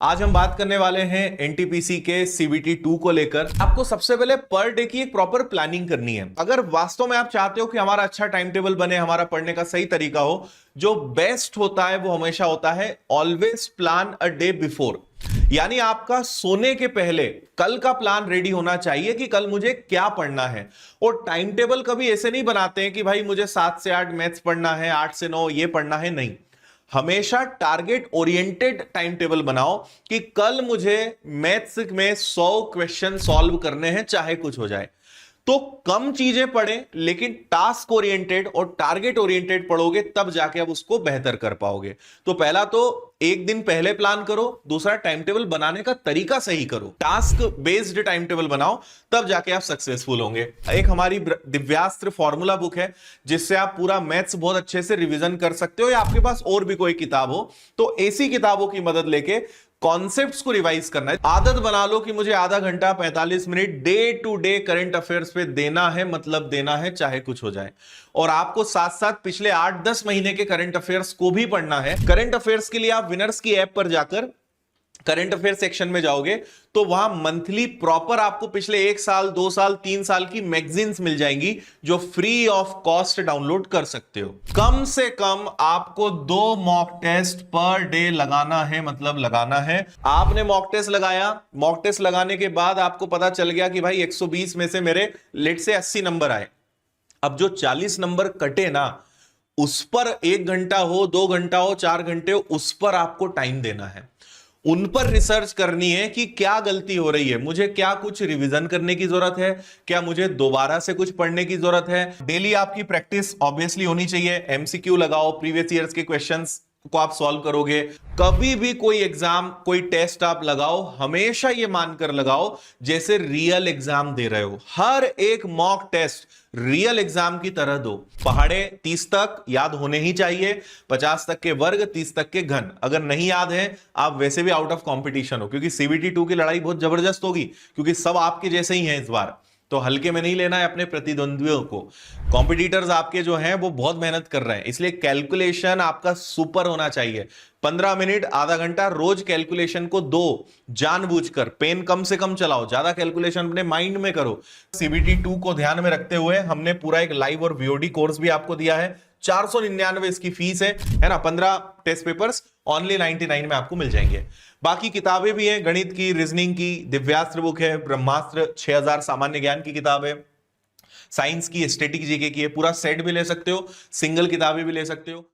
आज हम बात करने वाले हैं एनटीपीसी के सीबीटी 2 को लेकर। आपको सबसे पहले पर डे की एक प्रॉपर प्लानिंग करनी है। अगर वास्तव में आप चाहते हो कि हमारा अच्छा टाइम टेबल बने, हमारा पढ़ने का सही तरीका हो, जो बेस्ट होता है वो हमेशा होता है always plan a day before. यानी आपका सोने के पहले कल का प्लान रेडी होना चाहिए कि कल मुझे क्या पढ़ना है। और टाइम टेबल कभी ऐसे नहीं बनाते हैं कि भाई मुझे 7 से 8 मैथ्स पढ़ना है, 8 से 9 ये पढ़ना है, नहीं। हमेशा टारगेट ओरिएंटेड टाइम टेबल बनाओ कि कल मुझे मैथ्स में 100 क्वेश्चन सॉल्व करने हैं, चाहे कुछ हो जाए। तो कम चीजें पढ़ें, लेकिन टास्क ओरिएंटेड और टारगेट ओरिएंटेड पढ़ोगे, तब जाके आप उसको बेहतर कर पाओगे। तो पहला तो एक दिन पहले प्लान करो, दूसरा टाइम टेबल बनाने का तरीका सही करो, टास्क बेस्ड टाइम टेबल बनाओ, तब जाके आप सक्सेसफुल होंगे। एक हमारी दिव्यास्त्र फॉर्मूला बुक है, जिससे आप पूरा मैथ्स बहुत अच्छे से रिवीजन कर सकते हो, या आपके पास और भी कोई किताब हो तो ऐसी किताबों की मदद लेके कॉन्सेप्ट्स को रिवाइज करना है। आदत बना लो कि मुझे आधा घंटा 45 minute day to day current affairs पे देना है, मतलब देना है, चाहे कुछ हो जाए। और आपको साथ साथ पिछले 8-10 महीने के करंट अफेयर्स को भी पढ़ना है। करंट अफेयर्स के लिए आप विनर्स की ऐप पर जाकर करंट अफेयर सेक्शन में जाओगे तो वहां मंथली प्रॉपर आपको पिछले 1 साल, 2 साल, 3 साल की मैगजीन्स मिल जाएंगी, जो फ्री ऑफ कॉस्ट डाउनलोड कर सकते हो। कम से कम आपको 2 मॉक टेस्ट पर डे लगाना है, मतलब लगाना है। आपने मॉक टेस्ट लगाया, मॉक टेस्ट लगाने के बाद आपको पता चल गया कि भाई 120 में से मेरे लेट से 80 नंबर आए। अब जो 40 नंबर कटे ना, उस पर 1 घंटा हो, 2 घंटा हो, 4 घंटे हो, उस पर आपको टाइम देना है। उन पर रिसर्च करनी है कि क्या गलती हो रही है, मुझे क्या कुछ रिवीजन करने की जरूरत है, क्या मुझे दोबारा से कुछ पढ़ने की जरूरत है। डेली आपकी प्रैक्टिस ऑब्वियसली होनी चाहिए। एमसीक्यू लगाओ, प्रीवियस ईयर्स के क्वेश्चंस को आप सॉल्व करोगे। कभी भी कोई एग्जाम, कोई टेस्ट आप लगाओ, हमेशा ये मानकर लगाओ जैसे रियल एग्जाम दे रहे हो। हर एक मॉक टेस्ट रियल एग्जाम की तरह दो। पहाड़े 30 तक याद होने ही चाहिए, 50 तक के वर्ग, 30 तक के घन। अगर नहीं याद है, आप वैसे भी आउट ऑफ कंपटीशन हो, क्योंकि सीबीटी 2 की लड़ाई बहुत जबरदस्त होगी, क्योंकि सब आपके जैसे ही हैं इस बार। तो हल्के में नहीं लेना है अपने प्रतिद्वंद्वियों को। कॉम्पिटिटर्स आपके जो हैं वो बहुत मेहनत कर रहे हैं, इसलिए कैलकुलेशन आपका सुपर होना चाहिए। 15 मिनट, आधा घंटा रोज कैलकुलेशन को दो, जानबूझकर। पेन कम से कम चलाओ, ज्यादा कैलकुलेशन अपने माइंड में करो। सीबीटी 2 को ध्यान में रखते हुए हमने पूरा एक लाइव और वीओडी कोर्स भी आपको दिया है। 499 इसकी फीस है ना। 15 टेस्ट पेपर्स ओनली 99 में आपको मिल जाएंगे। बाकी किताबें भी हैं, गणित की, रीजनिंग की, दिव्यास्त्र बुक है, ब्रह्मास्त्र 6000 सामान्य ज्ञान की किताब है, साइंस की, स्टैटिक जीके की है। पूरा सेट भी ले सकते हो, सिंगल किताबें भी ले सकते हो।